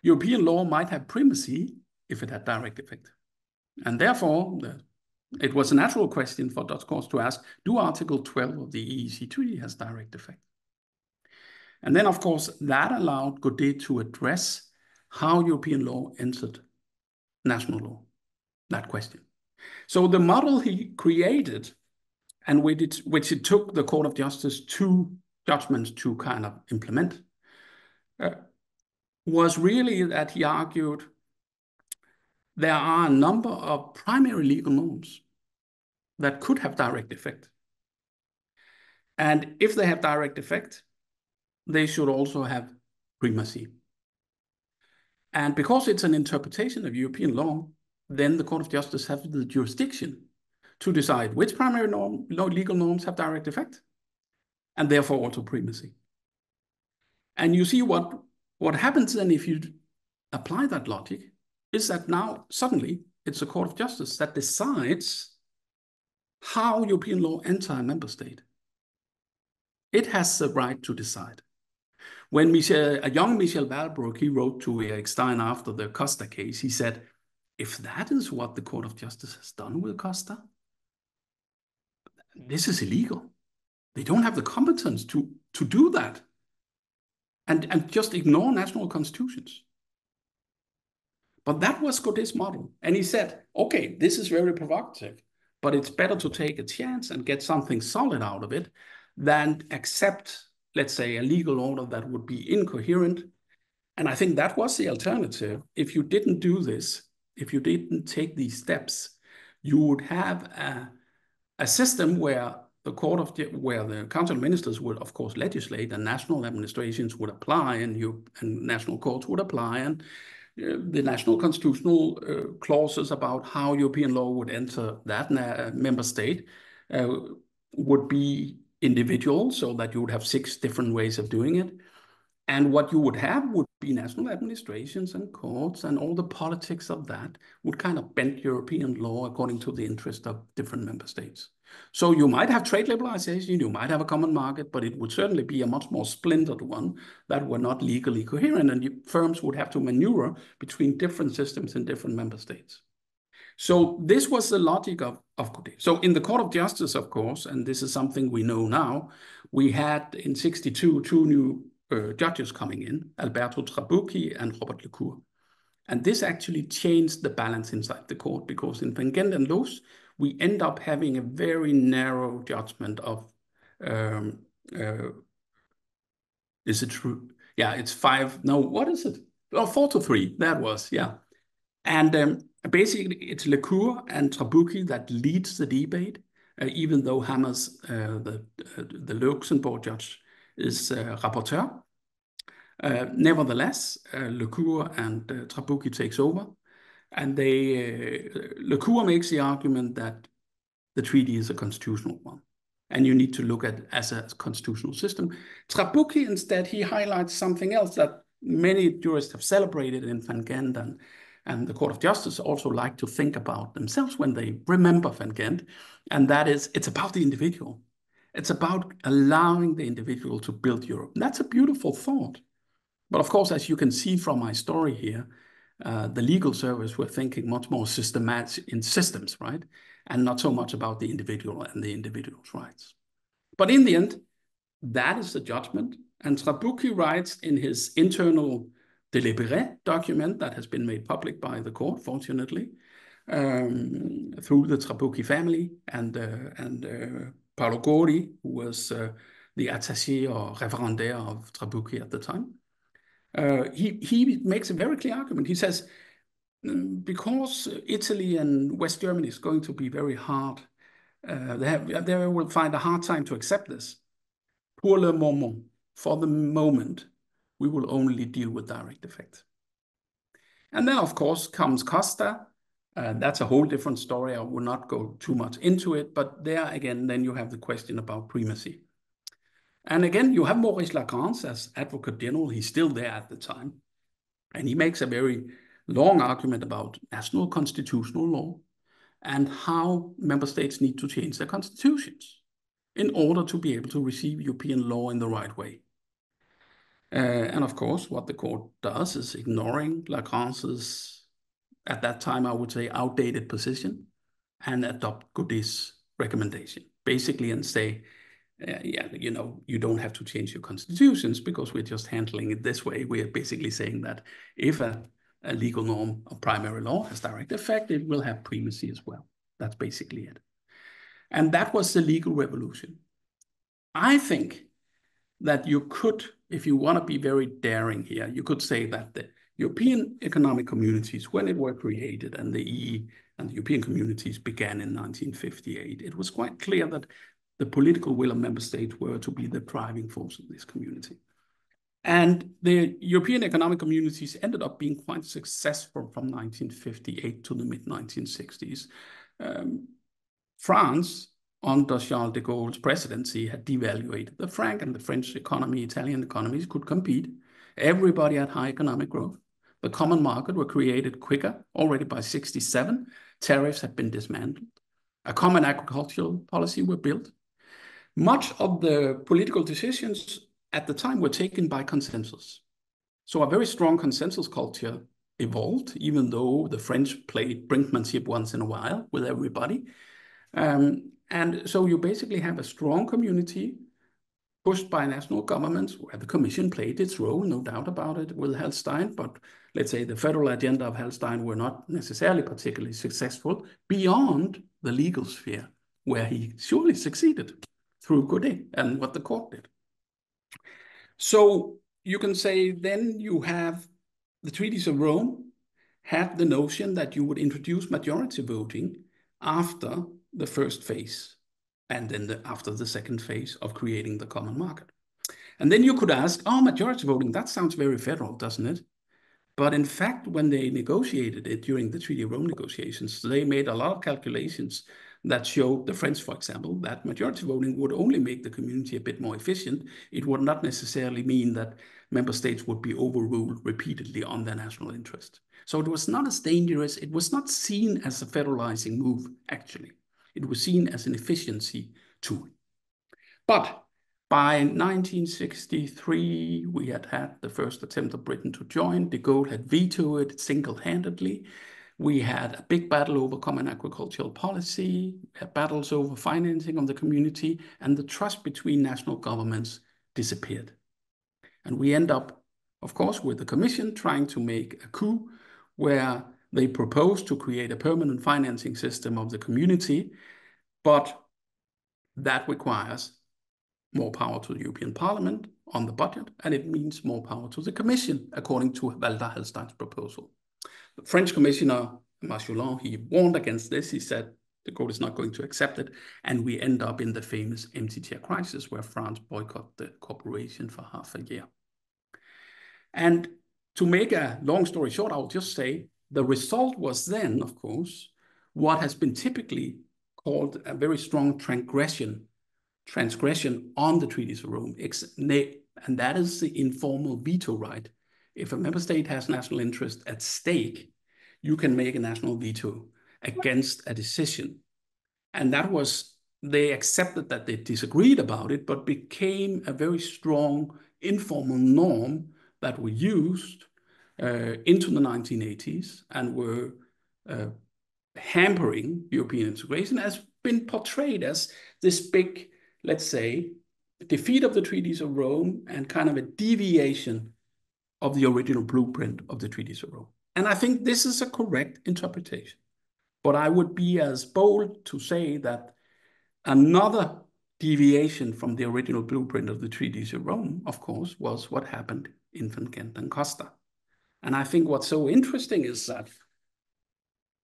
European law might have primacy if it had direct effect. And therefore, it was a natural question for Dutch courts to ask, do Article 12 of the EEC Treaty has direct effect? And then, of course, that allowed Godet to address how European law entered national law, that question. So the model he created, and which it took the Court of Justice 2 judgments to kind of implement, was really that he argued there are a number of primary legal norms that could have direct effect. And if they have direct effect, they should also have primacy. And because it's an interpretation of European law, then the Court of Justice has the jurisdiction to decide which primary legal norms have direct effect, and therefore also primacy. And you see what happens then if you apply that logic is that now suddenly it's the Court of Justice that decides how European law enters a member state. It has the right to decide. When a young Michel Walbrook, he wrote to Erik Stein after the Costa case, he said, if that is what the Court of Justice has done with Costa, this is illegal. They don't have the competence to do that and just ignore national constitutions. But that was Godet's model. And he said, okay, this is very provocative, but it's better to take a chance and get something solid out of it than accept, let's say, a legal order that would be incoherent. And I think that was the alternative. If you didn't do this, if you didn't take these steps, you would have a system where the Council of Ministers would, of course, legislate, and national administrations would apply, and national courts would apply, and the national constitutional clauses about how European law would enter that member state would be individual, so that you would have 6 different ways of doing it. And what you would have would be national administrations and courts, and all the politics of that would kind of bend European law according to the interest of different member states. So you might have trade liberalization, you might have a common market, but it would certainly be a much more splintered one that were not legally coherent, and firms would have to maneuver between different systems in different member states. So this was the logic of Godet. So in the Court of Justice, of course, and this is something we know now, we had in 1962 2 new judges coming in, Alberto Trabucchi and Robert Lecour. And this actually changed the balance inside the court, because in Van Gent and Loos, we end up having a very narrow judgment of, is it true? Yeah, it's 5, no, what is it? Oh, 4-3, that was, yeah. And basically it's Lecour and Trabucchi that leads the debate, even though Hammers, the Luxembourg judge, is rapporteur. Nevertheless, Lecour and Trabucchi takes over, and Lecour makes the argument that the treaty is a constitutional one, and you need to look at it as a constitutional system. Trabucchi, instead, he highlights something else that many jurists have celebrated in Van Gent, and the Court of Justice also like to think about themselves when they remember Van Gent, and that is, it's about the individual. It's about allowing the individual to build Europe. And that's a beautiful thought. But of course, as you can see from my story here, the legal service were thinking much more systematic in systems, right? And not so much about the individual and the individual's rights. But in the end, that is the judgment. And Trabucchi writes in his internal délibéré document that has been made public by the court, fortunately, through the Trabucchi family and Paolo Gori, who was the attaché or référendaire of Trabucchi at the time. He makes a very clear argument. He says, because Italy and West Germany is going to be very hard, they will find a hard time to accept this. Pour le moment, for the moment, we will only deal with direct effect. And then, of course, comes Costa. That's a whole different story. I will not go too much into it, but there again, then you have the question about primacy. And again, you have Maurice Lagrange as Advocate General. He's still there at the time. And he makes a very long argument about national constitutional law and how member states need to change their constitutions in order to be able to receive European law in the right way. And of course, what the court does is ignoring Lagrange's at that time, I would say, outdated position and adopt Godet's recommendation, basically, and say, yeah, you know, you don't have to change your constitutions because we're just handling it this way. We're basically saying that if a legal norm of primary law has direct effect, it will have primacy as well. That's basically it. And that was the legal revolution. I think that you could, if you want to be very daring here, you could say that the European economic communities, when it were created and the EE and the European communities began in 1958, it was quite clear that the political will of member states were to be the driving force of this community. And the European economic communities ended up being quite successful from 1958 to the mid-1960s. France, under Charles de Gaulle's presidency, had devaluated the franc, and the French economy, Italian economies could compete. Everybody had high economic growth. The common market were created quicker. Already by 1967, tariffs had been dismantled. A common agricultural policy were built. Much of the political decisions at the time were taken by consensus. So a very strong consensus culture evolved, even though the French played brinkmanship once in a while with everybody. And so you basically have a strong community pushed by national governments, where the Commission played its role, no doubt about it, with Hallstein. But let's say the federal agenda of Hallstein were not necessarily particularly successful beyond the legal sphere, where he surely succeeded through Godet and what the court did. So you can say then you have the treaties of Rome had the notion that you would introduce majority voting after the first phase, and then after the second phase of creating the common market. And then you could ask, oh, majority voting, that sounds very federal, doesn't it? But in fact, when they negotiated it during the Treaty of Rome negotiations, they made a lot of calculations that showed the French, for example, that majority voting would only make the community a bit more efficient. It would not necessarily mean that member states would be overruled repeatedly on their national interest. So it was not as dangerous. It was not seen as a federalizing move, actually. It was seen as an efficiency tool. But by 1963, we had the first attempt of Britain to join. De Gaulle had vetoed it single-handedly. We had a big battle over common agricultural policy, battles over financing of the community, and the trust between national governments disappeared. And we end up, of course, with the Commission trying to make a coup where they proposed to create a permanent financing system of the community, but that requires more power to the European Parliament on the budget, and it means more power to the Commission, according to Walter Hallstein's proposal. The French Commissioner, Marjolin, he warned against this. He said de Gaulle is not going to accept it, and we end up in the famous empty chair crisis, where France boycotted the corporation for half a year. And to make a long story short, I'll just say the result was then, of course, what has been typically called a very strong transgression on the Treaties of Rome, and that is the informal veto right. If a member state has national interest at stake, you can make a national veto against a decision. And that was, they accepted that they disagreed about it, but became a very strong informal norm that were used into the 1980s and were hampering European integration, has been portrayed as this big, let's say, defeat of the Treaties of Rome and kind of a deviation of the original blueprint of the Treaties of Rome. And I think this is a correct interpretation. But I would be as bold to say that another deviation from the original blueprint of the Treaties of Rome, of course, was what happened in Van Gent and Costa. And I think what's so interesting is that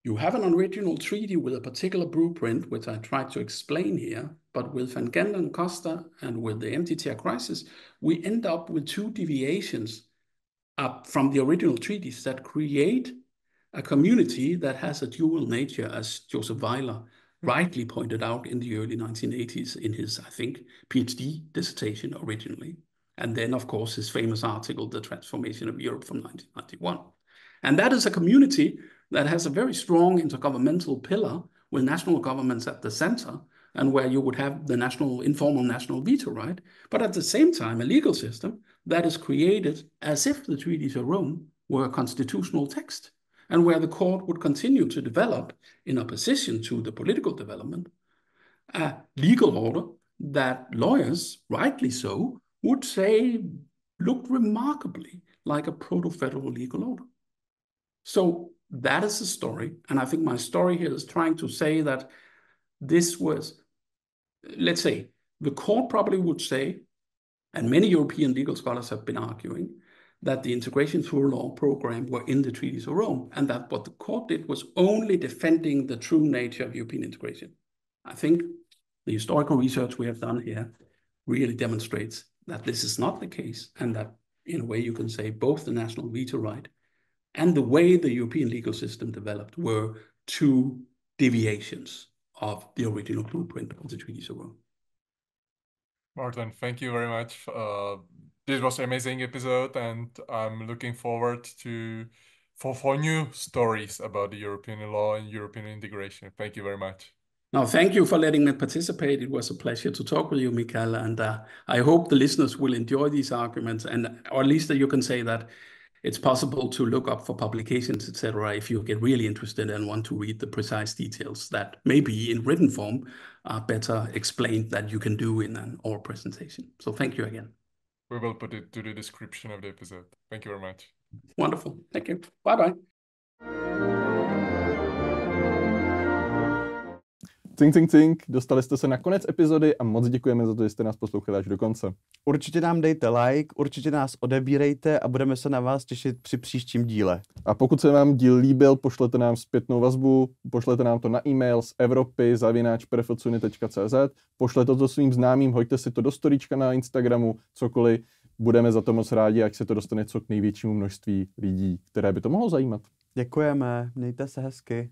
you have an original treaty with a particular blueprint, which I tried to explain here, but with Van Gent and Costa and with the empty chair crisis, we end up with two deviations up from the original treaties that create a community that has a dual nature, as Joseph Weiler rightly pointed out in the early 1980s in his, I think, PhD dissertation originally. And then, of course, his famous article, The Transformation of Europe from 1991. And that is a community that has a very strong intergovernmental pillar with national governments at the center, and where you would have the informal national veto right, but at the same time, a legal system that is created as if the Treaties of Rome were a constitutional text. and where the court would continue to develop, in opposition to the political development, a legal order that lawyers, rightly so, would say looked remarkably like a proto-federal legal order. So that is the story, and I think my story here is trying to say that this was, let's say, the court probably would say, and many European legal scholars have been arguing, that the integration through law program were in the treaties of Rome, and that what the court did was only defending the true nature of European integration. I think the historical research we have done here really demonstrates that this is not the case, and that in a way you can say both the national veto right and the way the European legal system developed were two deviations of the original blueprint of the treaties of Rome. Morten, thank you very much. This was an amazing episode, and I'm looking forward for new stories about the European law and European integration. Thank you very much. No, thank you for letting me participate. It was a pleasure to talk with you, Mikael, and I hope the listeners will enjoy these arguments, or at least that you can say that it's possible to look up for publications, etc., if you get really interested and want to read the precise details that maybe in written form are better explained than you can do in an oral presentation. So thank you again. We will put it to the description of the episode. Thank you very much. Wonderful. Thank you. Bye-bye. Cink, cink, cink, dostali jste se na konec epizody a moc děkujeme za to, že jste nás poslouchali až do konce. Určitě nám dejte like, určitě nás odebírejte a budeme se na vás těšit při příštím díle. A pokud se vám díl líbil, pošlete nám zpětnou vazbu, pošlete nám to na e-mail z evropy@perfecuni.cz, pošlete to svým známým, hoďte si to do storíčka na Instagramu, cokoliv. Budeme za to moc rádi, jak se to dostane co k největšímu množství lidí, které by to mohlo zajímat. Děkujeme, mějte se hezky.